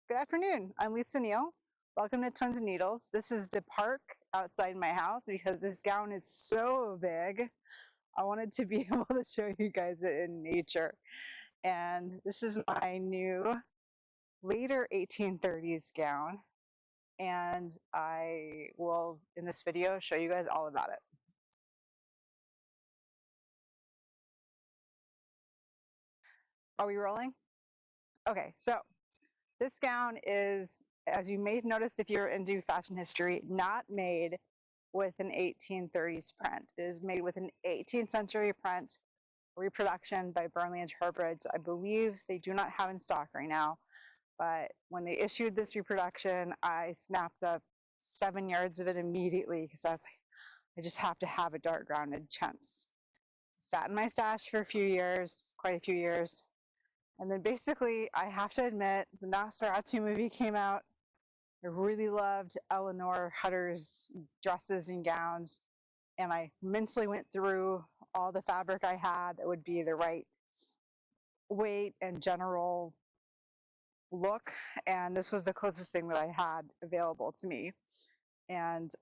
Good afternoon. I'm Lisa Neal. Welcome to Twins and Needles. This is the park outside my house because this gown is so big. I wanted to be able to show you guys it in nature. And this is my new later 1830s gown. And I will, in this video, show you guys all about it. Are we rolling? Okay, so this gown is, as you may have noticed if you're into fashion history, not made with an 1830s print. It is made with an 18th century print reproduction by Burnley and Trowbridge. I believe they do not have in stock right now, but when they issued this reproduction, I snapped up 7 yards of it immediately because I was like, I just have to have a dark grounded chintz. Sat in my stash for a few years, quite a few years, and then basically I have to admit the Nosferatu movie came out. I really loved Eleanor Hutter's dresses and gowns, and I mentally went through all the fabric I had that would be the right weight and general look, and this was the closest thing that I had available to me. And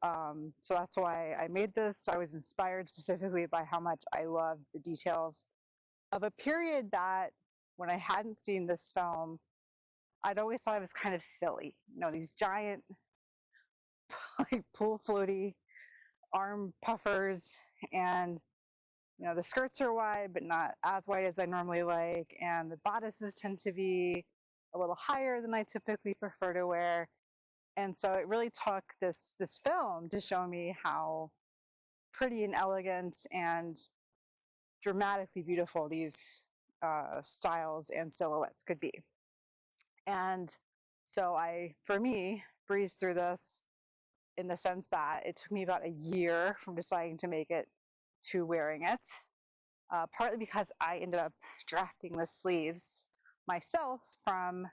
so that's why I made this. I was inspired specifically by how much I loved the details of a period that, when I hadn't seen this film, I'd always thought it was kind of silly. You know, these giant like pool floaty arm puffers, and you know the skirts are wide but not as wide as I normally like, and the bodices tend to be a little higher than I typically prefer to wear. And so it really took this film to show me how pretty and elegant and dramatically beautiful these styles and silhouettes could be. And so for me, breezed through this in the sense that it took me about a year from deciding to make it to wearing it, partly because I ended up drafting the sleeves myself from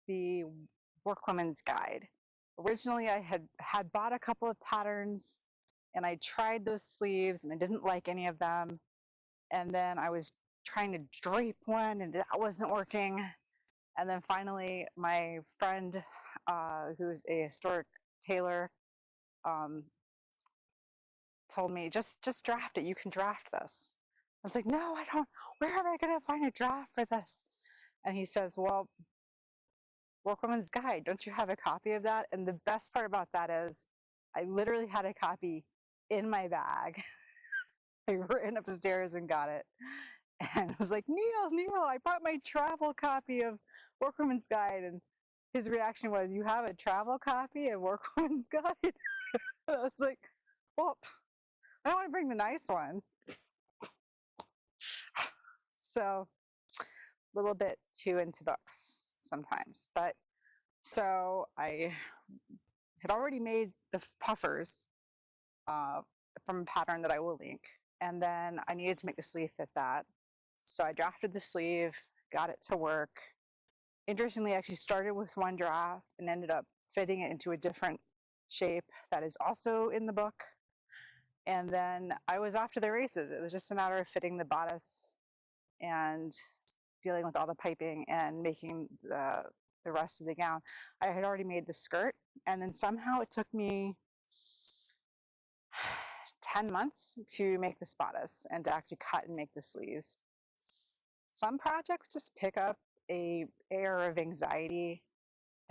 the Workwoman's Guide. Originally, I had bought a couple of patterns, and I tried those sleeves, and I didn't like any of them. And then I was trying to drape one, and that wasn't working. And then finally, my friend, who's a historic tailor, told me, just draft it. You can draft this. I was like, no, I don't. Where am I going to find a draft for this? And he says, well, Workwoman's Guide, don't you have a copy of that? And the best part about that is I literally had a copy in my bag. I ran upstairs and got it. And I was like, Neil, I brought my travel copy of Workwoman's Guide. And his reaction was, you have a travel copy of Workwoman's Guide? I was like, well, I don't want to bring the nice one. So a little bit too into books sometimes. But so I had already made the puffers from a pattern that I will link. And then I needed to make the sleeve fit that. So I drafted the sleeve, got it to work. Interestingly, I actually started with one draft and ended up fitting it into a different shape that is also in the book. And then I was off to the races. It was just a matter of fitting the bodice and dealing with all the piping and making the rest of the gown. I had already made the skirt, and then somehow it took me 10 months to make this bodice and to actually cut and make the sleeves. Some projects just pick up a air of anxiety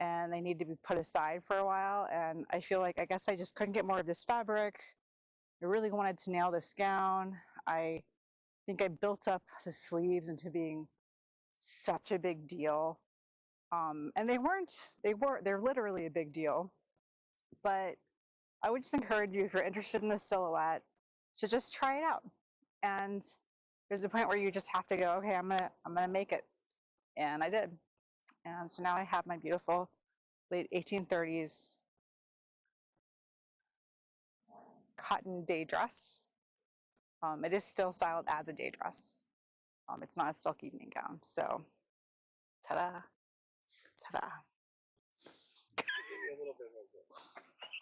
and they need to be put aside for a while, and I feel like I guess I just couldn't get more of this fabric. I really wanted to nail this gown. I think I built up the sleeves into being such a big deal. And they're literally a big deal. But I would just encourage you, if you're interested in the silhouette, to just try it out. And there's a point where you just have to go, okay, I'm gonna make it. And I did. And so now I have my beautiful late 1830s cotton day dress. It is still styled as a day dress. It's not a silk evening gown. So, ta-da, ta-da. Maybe a little bit more.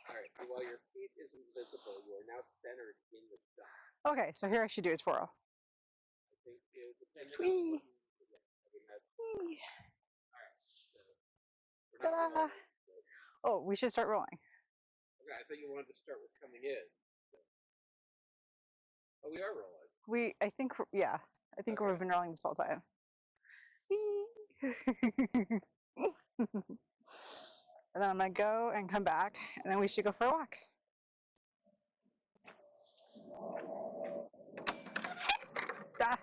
All right. While your feet isn't visible, you are now centered in the duck. Okay, so here I should do a twirl. I think it depends on Whee! what you, yeah, I mean, all right. So Ta-da! Oh, we should start rolling. Okay, I thought you wanted to start with coming in. Oh, we are rolling. I think we've been rolling this whole time. And then I'm gonna go and come back, and then we should go for a walk. Ah.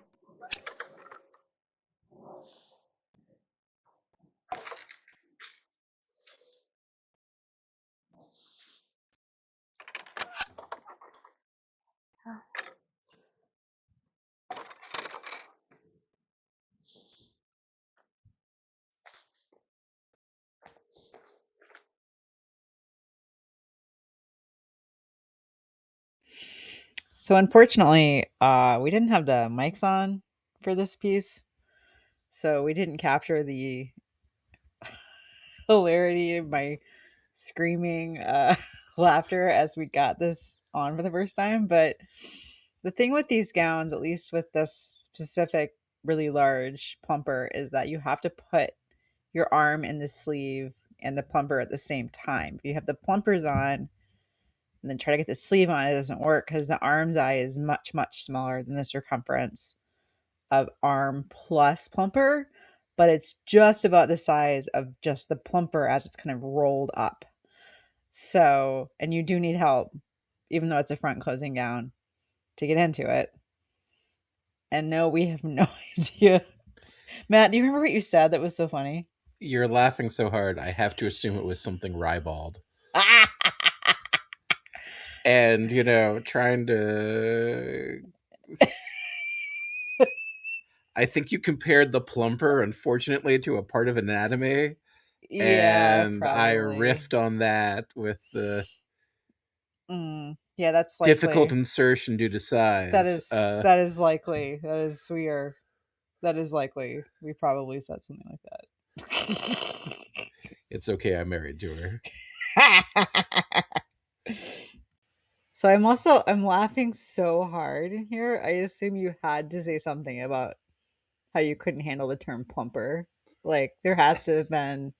So unfortunately, we didn't have the mics on for this piece, so we didn't capture the hilarity of my screaming laughter as we got this on for the first time. But the thing with these gowns, at least with this specific really large plumper, is that you have to put your arm in the sleeve and the plumper at the same time. If you have the plumpers on and then try to get the sleeve on, it doesn't work because the arm's eye is much, much smaller than the circumference of arm plus plumper, but it's just about the size of just the plumper as it's kind of rolled up. So, and you do need help, even though it's a front closing gown, to get into it. And no, we have no idea. Matt, do you remember what you said that was so funny? You're laughing so hard, I have to assume it was something ribald. And, trying to... I think you compared the plumper, unfortunately, to a part of anatomy. Yeah, and probably. I riffed on that with the yeah, that's likely. Difficult insertion due to size. That is likely. That is likely. We probably said something like that. It's okay, I'm married to her. So I'm laughing so hard in here. I assume you had to say something about how you couldn't handle the term plumper. Like, there has to have been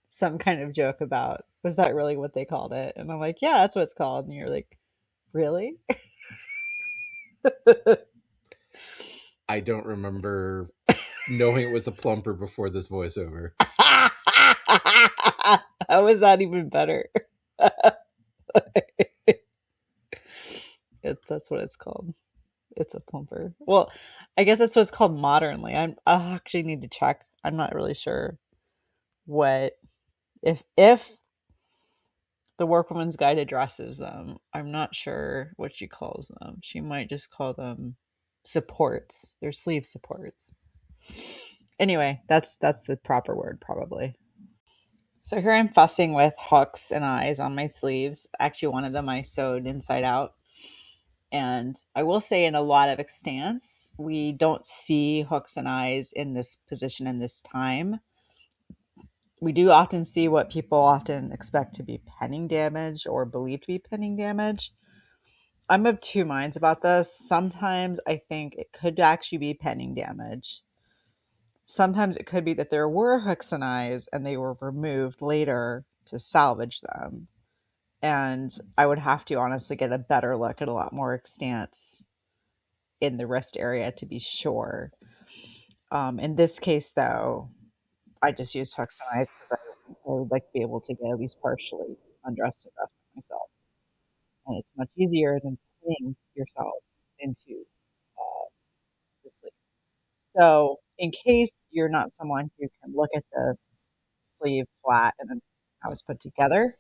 some kind of joke about, was that really what they called it? And I'm like, yeah, that's what it's called. And you're like, really? I don't remember knowing it was a plumper before this voiceover. How is that even better? That's what it's called. It's a plumper. Well, I guess that's what it's called modernly. I actually need to check. I'm not really sure what if the Workwoman's Guide addresses them. I'm not sure what she calls them. She might just call them supports. They're sleeve supports. Anyway, that's the proper word probably. So here I'm fussing with hooks and eyes on my sleeves. Actually, one of them I sewed inside out. And I will say, in a lot of extents, we don't see hooks and eyes in this position in this time. We do often see what people often expect to be penning damage or believe to be penning damage. I'm of two minds about this. Sometimes I think it could actually be penning damage. Sometimes it could be that there were hooks and eyes and they were removed later to salvage them. And I would have to honestly get a better look at a lot more extents in the wrist area to be sure. In this case, though, I just used hooks and eyes because I would like to be able to get at least partially undressed and dressed myself. And it's much easier than putting yourself into the sleeve. So in case you're not someone who can look at this sleeve flat and then how it's put together,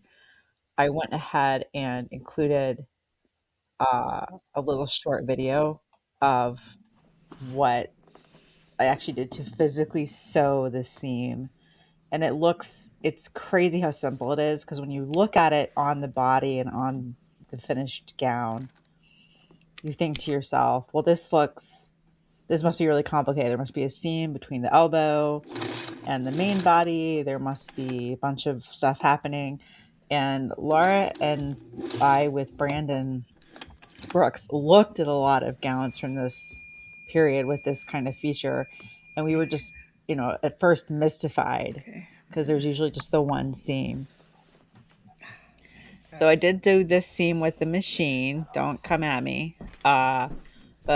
I went ahead and included a little short video of what I actually did to physically sew the seam. And it's crazy how simple it is, because when you look at it on the body and on the finished gown, you think to yourself, well, this must be really complicated. There must be a seam between the elbow and the main body. There must be a bunch of stuff happening. And Laura and I, with Brandon Brooks, looked at a lot of gowns from this period with this kind of feature. And we were just, at first mystified because there's usually just the one seam. So I did do this seam with the machine. Don't come at me. But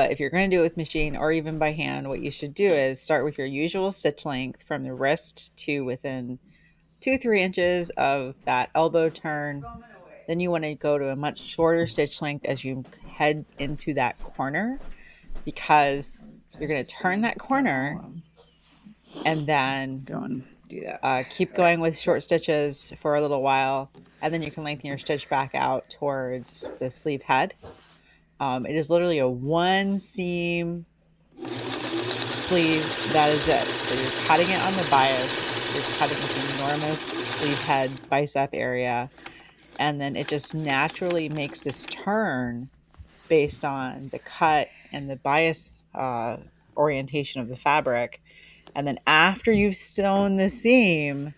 if you're going to do it with machine or even by hand, what you should do is start with your usual stitch length from the wrist to within 2-3 inches of that elbow turn. Then you want to go to a much shorter stitch length as you head into that corner, because you're going to turn that corner and then Go and do that. keep going with short stitches for a little while, and then you can lengthen your stitch back out towards the sleeve head. It is literally a one seam sleeve. That is it. So you're cutting it on the bias. You're cutting this enormous sleeve head bicep area, and then it just naturally makes this turn based on the cut and the bias orientation of the fabric. And then after you've sewn the seam,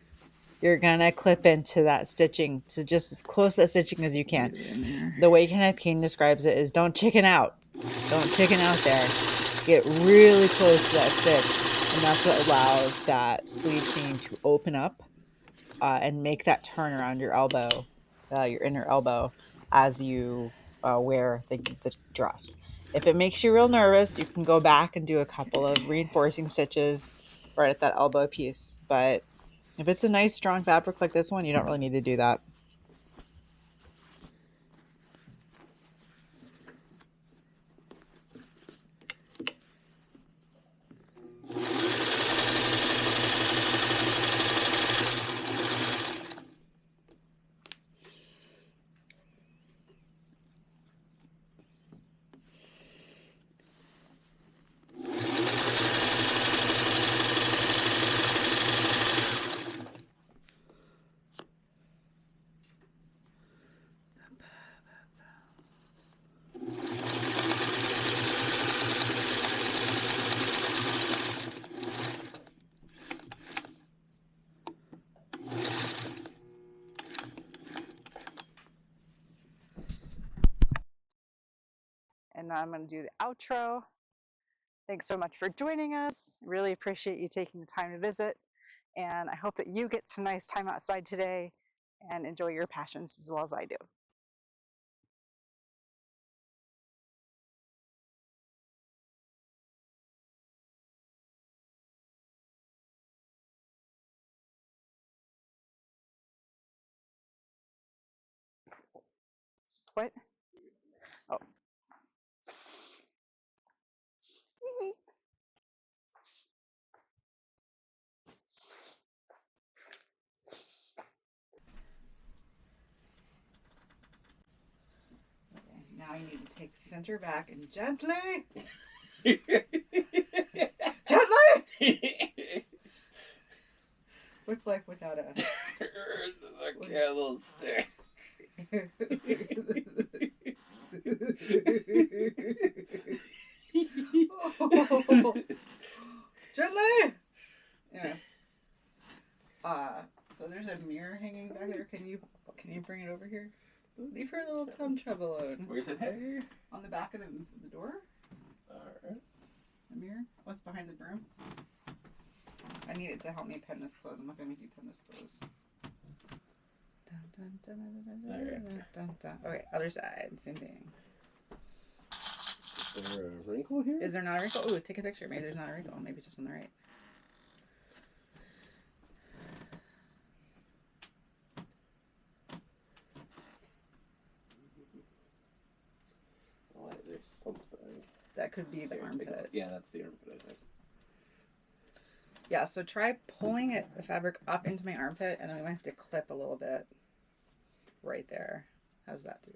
you're gonna clip into that stitching to just as close to that stitching as you can. The way Kenneth King describes it is don't chicken out. Don't chicken out there. Get really close to that stitch. And that's what allows that sleeve seam to open up and make that turn around your elbow, your inner elbow, as you wear the dress. If it makes you real nervous, you can go back and do a couple of reinforcing stitches right at that elbow piece. But if it's a nice strong fabric like this one, you don't really need to do that. And now I'm going to do the outro. Thanks so much for joining us. Really appreciate you taking the time to visit. And I hope that you get some nice time outside today and enjoy your passions as well as I do. What? Oh. Now you need to take the center back and gently, gently. What's life without a little stick? Oh, gently. Yeah. So there's a mirror hanging back there. Can you bring it over here? Leave her little tum trouble alone. Where's it hanging? On the back of the door. Alright. The mirror. What's behind the broom? I need it to help me pin this closed. I'm not gonna make you pin this closed. Dun, dun, dun, dun, dun, dun, dun, dun. Okay, other side, same thing. Is there a wrinkle here? Is there not a wrinkle? Ooh, take a picture. Maybe there's not a wrinkle. Maybe it's just on the right. Oh, there's something. That could be the armpit. Yeah, that's the armpit, I think. Yeah, so try pulling the fabric up into my armpit, and then we might have to clip a little bit right there. How's that do?